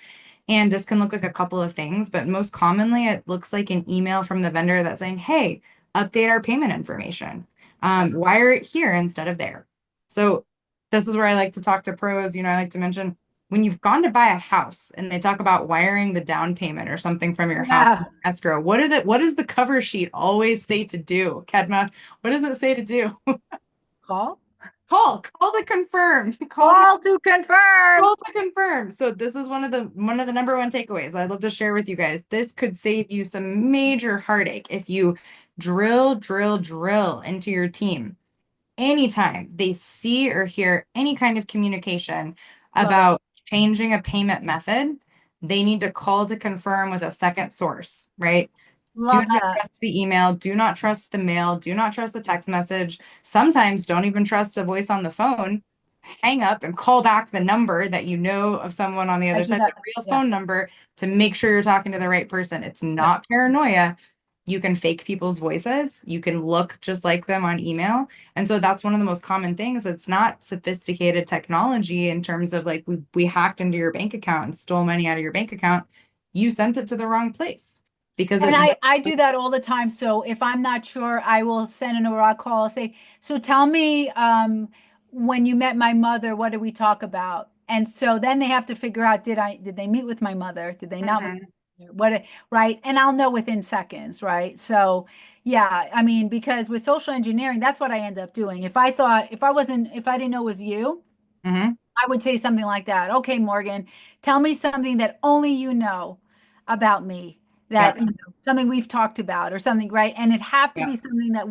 And this can look like a couple of things, but most commonly it looks like an email from the vendor that's saying, hey, update our payment information. Yep. Wire it here instead of there. So this is where I like to talk to pros. I like to mention when you've gone to buy a house and they talk about wiring the down payment or something from your house Yeah. into escrow, what does the cover sheet always say to do, Kedma? What does it say to do? Call. Call to confirm. Call to confirm. Call to confirm. So this is one of the number one takeaways I'd love to share with you guys. This could save you some major heartache if you drill into your team. Anytime they see or hear any kind of communication Love it. about changing a payment method, they need to call to confirm with a second source, right? Do Love not that. trust the email, do not trust the mail, do not trust the text message. Sometimes don't even trust a voice on the phone. Hang up and call back the number that you know of someone on the I other do side, the that. real Yeah. phone number, to make sure you're talking to the right person. It's Yep. not paranoia. You can fake people's voices. You can look just like them on email. And so that's one of the most common things. It's not sophisticated technology in terms of like we hacked into your bank account and stole money out of your bank account. You sent it to the wrong place because And it I do that all the time. So if I'm not sure, I will send in a raw call, say, so tell me, when you met my mother, what did we talk about? And so then they have to figure out, did they meet with my mother? Did they not meet? Mhm, What, right? And I'll know within seconds, right? So yeah, I mean, because with social engineering, that's what I end up doing. If I didn't know it was you, mhm. I would say something like that. Okay, Morgan, tell me something that only you know about me, Yep, that, something we've talked about or something, right? And it have to yep, be something that,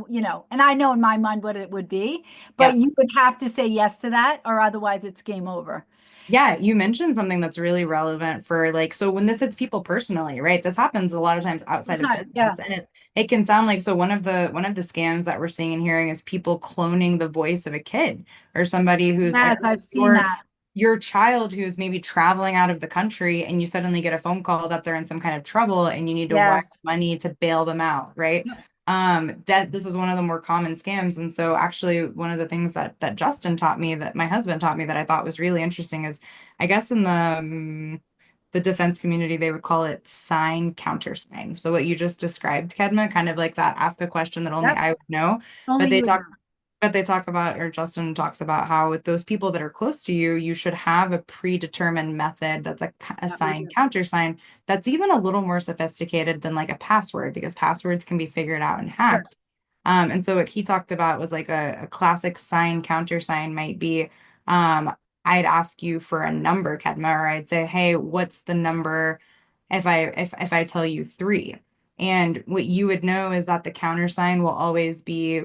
and I know in my mind what it would be, but yep. you would have to say yes to that, or otherwise it's game over. Yeah, you mentioned something that's really relevant for like, so when this hits people personally, right? This happens a lot of times outside of Sometimes, yeah. business. And it can sound like, so one of the scams that we're seeing and hearing is people cloning the voice of a kid or somebody who's Yes, I've seen your that. your child who's maybe traveling out of the country, and you suddenly get a phone call that they're in some kind of trouble and you need to wire Yes. money to bail them out, right? Yep. That this is one of the more common scams. And so actually one of the things that Justin taught me, that my husband taught me, that I thought was really interesting is, I guess in the defense community, they would call it sign countersign. So what you just described, Kedma, kind of like that, ask a question that only Yep. I would know. But Only they you would talk know. but they talk about, or Justin talks about, how with those people that are close to you, you should have a predetermined method that's a Yeah, we sign do. countersign that's even a little more sophisticated than like a password, because passwords can be figured out and Sure. hacked. And so what he talked about was like a classic sign countersign might be, um, I'd ask you for a number, Kedma, or I'd say, hey, what's the number if I tell you three? And what you would know is that the countersign will always be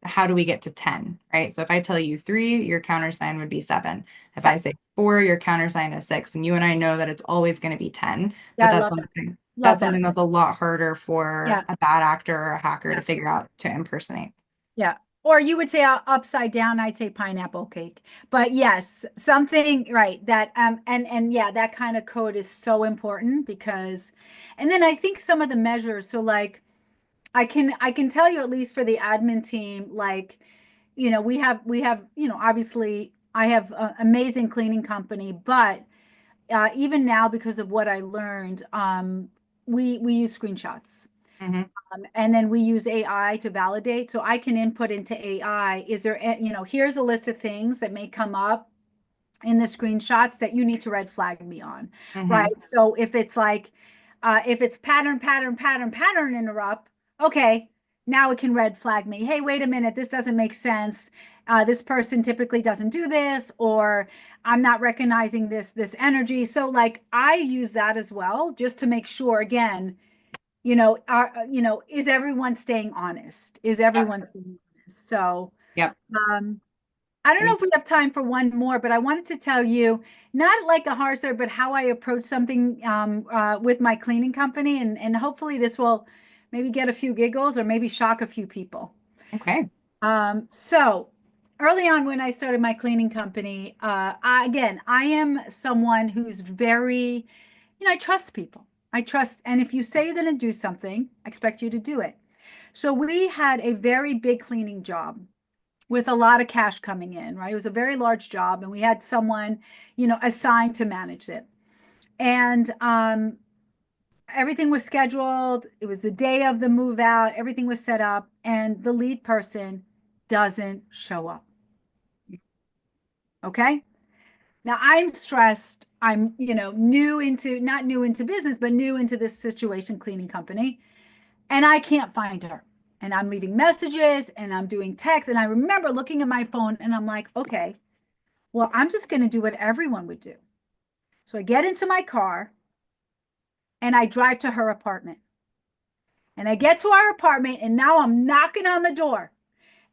how do we get to 10, right? So if I tell you three, your countersign would be seven. If I Yep. say four, your countersign is six. And you and I know that it's always going to be 10, Yeah, but I that's love that. something Love that's that. something that's a lot harder for Yeah. a bad actor or a hacker to Yeah. figure out to impersonate. Yeah. Or you would say upside down, I'd say pineapple cake. But yes, something right that and yeah, that kind of code is so important because and then I think some of the measures, so like I can tell you at least for the admin team, like, we have, obviously I have an amazing cleaning company, but even now, because of what I learned, we use screenshots. Hmm. And then we use AI to validate. So I can input into AI, is there, here's a list of things that may come up in the screenshots that you need to red flag me on, right? Hmm. So if it's like, if it's pattern interrupt, okay, now it can red flag me. Hey, wait a minute, this doesn't make sense. This person typically doesn't do this, or I'm not recognizing this energy. So like I use that as well, just to make sure, again, is everyone staying honest? Is Yep. everyone staying honest? So, Yep. um, I don't know if we have time for one more, but I wanted to tell you, not like a horror story, but how I approach something with my cleaning company, and hopefully this will maybe get a few giggles or maybe shock a few people. Okay. So early on when I started my cleaning company, again, I am someone who's very, I trust people. I trust, and if you say you're going to do something, I expect you to do it. So we had a very big cleaning job with a lot of cash coming in, right? It was a very large job, and we had someone, assigned to manage it. And everything was scheduled. It was the day of the move out. Everything was set up, and the lead person doesn't show up. Okay. Now I'm stressed. I'm, not new into business, but new into this situation cleaning company. And I can't find her. And I'm leaving messages and I'm doing texts. And I remember looking at my phone and I'm like, okay, well, I'm just going to do what everyone would do. So I get into my car and I drive to her apartment. And I get to our apartment and now I'm knocking on the door.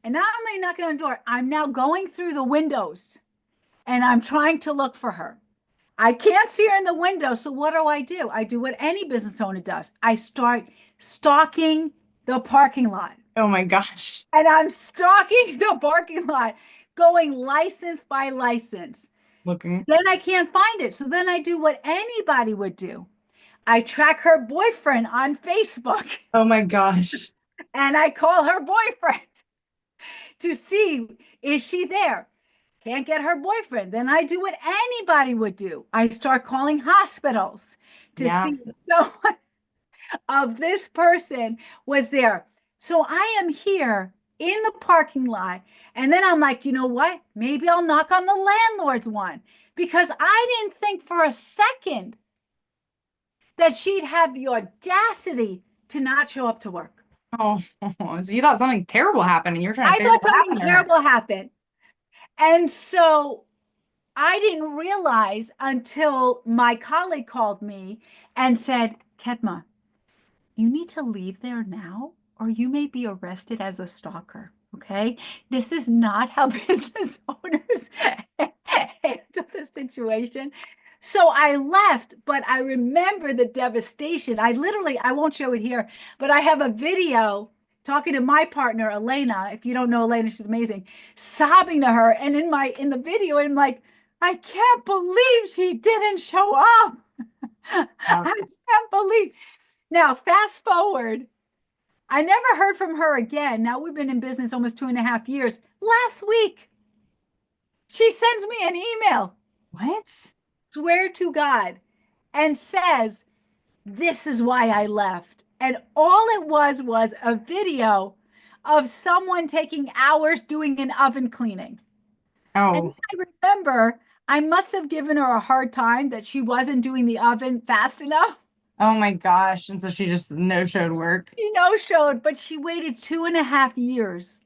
And not only knocking on the door, I'm now going through the windows and I'm trying to look for her. I can't see her in the window. So what do? I do what any business owner does. I start stalking the parking lot. Oh my gosh. And I'm stalking the parking lot, going license by license. Looking. Then I can't find it. So then I do what anybody would do. I track her boyfriend on Facebook Oh my gosh. and I call her boyfriend to see, is she there? Can't get her boyfriend. Then I do what anybody would do. I start calling hospitals to Yeah. see if someone of this person was there. So I am here in the parking lot. And then I'm like, you know what? Maybe I'll knock on the landlord's one, because I didn't think for a second that she'd have the audacity to not show up to work. Oh, so you thought something terrible happened and you're trying to I figure out thought what something happened to her. terrible happened. And so I didn't realize until my colleague called me and said, Kedma, you need to leave there now, or you may be arrested as a stalker. Okay. This is not how business owners handle the situation. So I left, but I remember the devastation. I won't show it here, but I have a video talking to my partner, Elena. If you don't know Elena, she's amazing, sobbing to her. And in the video, I'm like, I can't believe she didn't show up. Yeah. I can't believe. Now, fast forward, I never heard from her again. Now we've been in business almost 2.5 years. Last week, she sends me an email, What? swear to God, and says, this is why I left. And all it was a video of someone taking hours doing an oven cleaning. And Oh, I remember I must have given her a hard time that she wasn't doing the oven fast enough. oh my gosh. And so she just no-showed work. She no showed, but she waited 2.5 years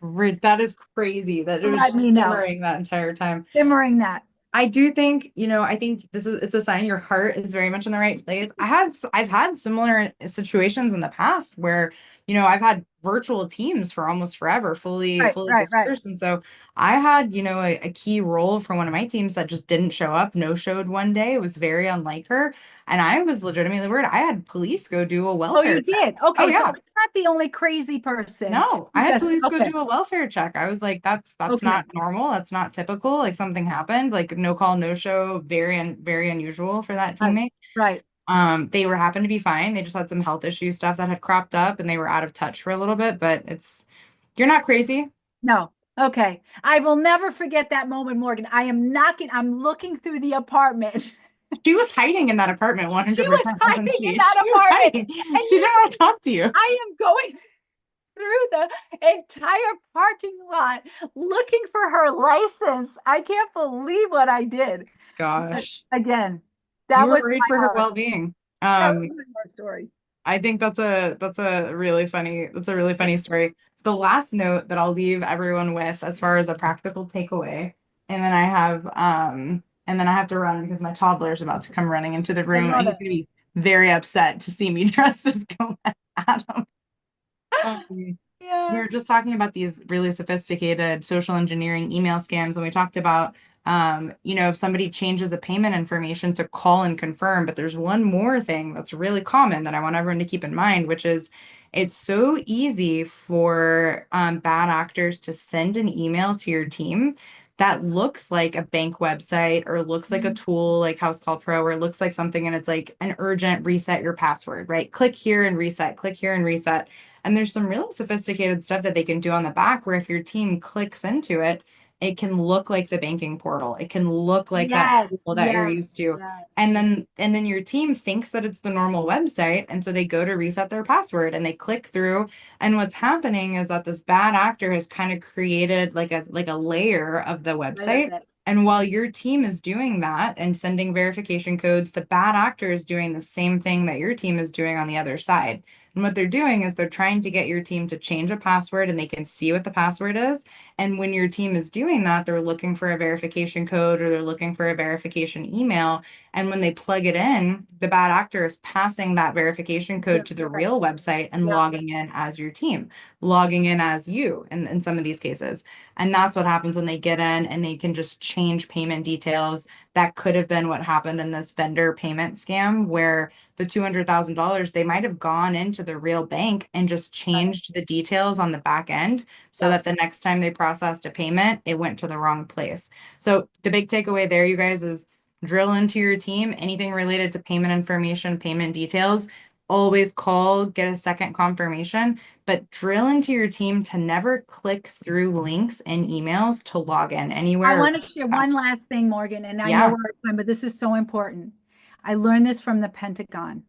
That is crazy that it to was let me know. shimmering that entire time. Simmering that. I do think, I think it's a sign your heart is very much in the right place. I've had similar situations in the past where, I've had virtual teams for almost forever, Right, fully right, right. dispersed. And so I had, a key role for one of my teams that just didn't show up, no showed one day. It was very unlike her. And I was legitimately worried. I had police go do a Oh, welfare you check. did? Oh Okay, so yeah. I'm not the only crazy person No, who I had does it. police go Okay, do a welfare check. I was like, that's okay, not normal. That's not typical. Like something happened. Like no call, no show. Very unusual for that right, teammate. right. They were happened to be fine. They just had some health issue stuff that had cropped up, and they were out of touch for a little bit. But you're not crazy. No, okay. I will never forget that moment, Morgan. I'm looking through the apartment She was hiding in that apartment She was 100%, wasn't hiding in she? that She was apartment. hiding. And She didn't want to talk to you. I am going through the entire parking lot looking for her license. I can't believe what I did. But Gosh. again, You that were was worried my for her heart. well-being. That was my heart story. I think that's a really funny story. The last note that I'll leave everyone with as far as a practical takeaway, and then I have to run because my toddler is about to come running into the I room and love he's it. gonna be very upset to see me dressed as Go Adam. Um, we Yeah. were just talking about these really sophisticated social engineering email scams, and we talked about, if somebody changes a payment information to call and confirm. But there's one more thing that's really common that I want everyone to keep in mind, which is it's so easy for bad actors to send an email to your team that looks like a bank website or looks like a tool like House Call Pro or looks like something and it's like an urgent reset your password, right? Click here and reset, click here and reset. And there's some really sophisticated stuff that they can do on the back where if your team clicks into it, it can look like the banking portal. It can look like that Yes, tool that you're yes, used to. yes. And then your team thinks that it's the normal website. And so they go to reset their password and they click through. And what's happening is that this bad actor has kind of created like a layer of the I love website. it. And while your team is doing that and sending verification codes, the bad actor is doing the same thing that your team is doing on the other side. And what they're doing is they're trying to get your team to change a password and they can see what the password is. And when your team is doing that, they're looking for a verification code or they're looking for a verification email. And when they plug it in, the bad actor is passing that verification code to the Right. real website and Yeah. logging in as your team, logging in as you in some of these cases. And that's what happens when they get in and they can just change payment details. That could have been what happened in this vendor payment scam where the $200,000, they might have gone into the real bank and just changed the details on the back end so Yeah. that the next time they processed a payment, it went to the wrong place. So the big takeaway there, you guys, is drill into your team, anything related to payment information, payment details, always call, get a second confirmation, but drill into your team to never click through links and emails to log in I anywhere. want to share one last thing, Morgan, and I know Yeah. we're out of time, but this is so important. I learned this from the Pentagon.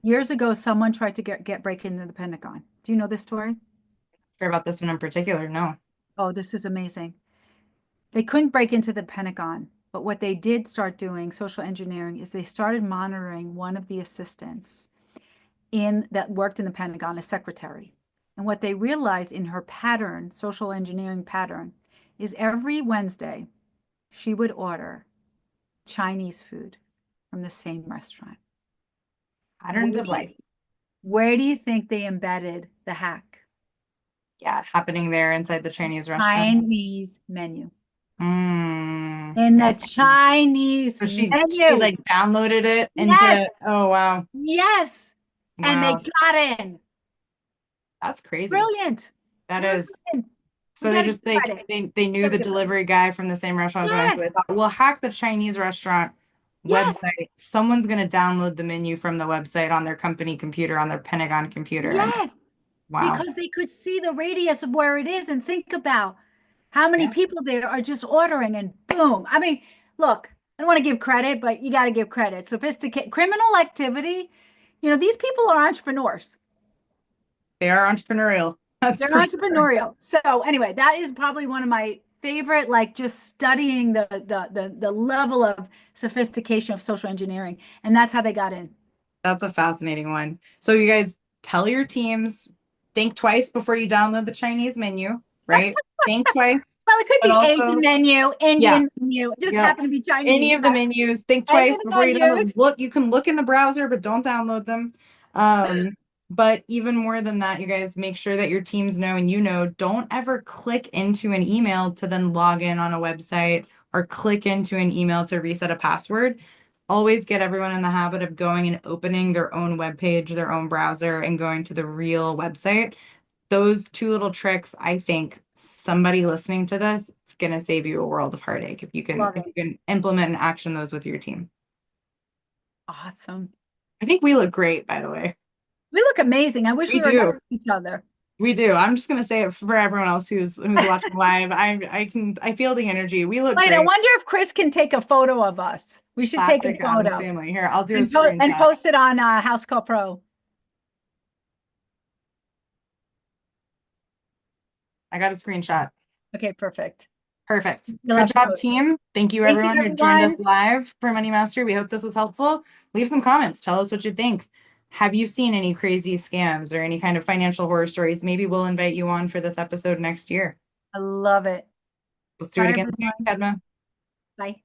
Years ago, someone tried to break into the Pentagon. Do you know this story? Sure about this one in particular. No. Oh, this is amazing. They couldn't break into the Pentagon, but what they did start doing, social engineering, is they started monitoring one of the assistants in that worked in the Pentagon, a secretary. And what they realized in her pattern, social engineering pattern, is every Wednesday she would order Chinese food from the same restaurant. Patterns of life. Where do you think they embedded the hack? Yeah, happening there inside the Chinese restaurant. Chinese menu. Mm. In the Chinese So she menu. like downloaded it Yes, into, oh wow. yes. And they Wow. got in. That's crazy. Brilliant. That is. Brilliant. We So they got to just give credit. they knew the Gotta give credit. delivery guy from the same restaurant as mine. So they Yes, thought, we'll hack the Chinese restaurant yes, website. Someone's gonna download the menu from the website on their company computer, on their Pentagon computer. And yes. wow. Because they could see the radius of where it is and think about how many Yeah. people there are just ordering and boom. I mean, look, I don't want to give credit, but you got to give credit. Sophisticated criminal activity, these people are entrepreneurs. They are entrepreneurial. That's They're for sure. entrepreneurial. So anyway, that is probably one of my favorite, like just studying the level of sophistication of social engineering. And that's how they got in. That's a fascinating one. So you guys tell your teams, think twice before you download the Chinese menu, right? Think twice, Well, it could but be Asian also, menu, yeah, Indian menu. It just yeah. happened to be Chinese. Any of the menus, think Any of twice the before you download. menus. Look, you can look in the browser, but don't download them. But even more than that, you guys make sure that your teams know and don't ever click into an email to then log in on a website or click into an email to reset a password. Always get everyone in the habit of going and opening their own web page, their own browser, and going to the real website. Those two little tricks, I think somebody listening to this, it's gonna save you a world of heartache if you can Love it. implement and action those with your team. Awesome. I think we look great, by the way. We look amazing. I wish We we were do. next to each other. We do. I'm just gonna say it for everyone else who's watching live. I feel the energy. We look Wait, I great. wonder if Chris can take a photo of us. We should take a Classic Addams photo Family. Here, I'll do a and, screenshot. post it on House Call Pro. I got a screenshot. Okay, perfect. Perfect. You'll Good have to job, post it. team. Thank you, Thank you, everyone who joined us everyone. live for Money Master. We hope this was helpful. Leave some comments. Tell us what you think. Have you seen any crazy scams or any kind of financial horror stories? Maybe we'll invite you on for this episode next year. I love it. Let's do it Bye, again soon, everyone. Kedma. Bye.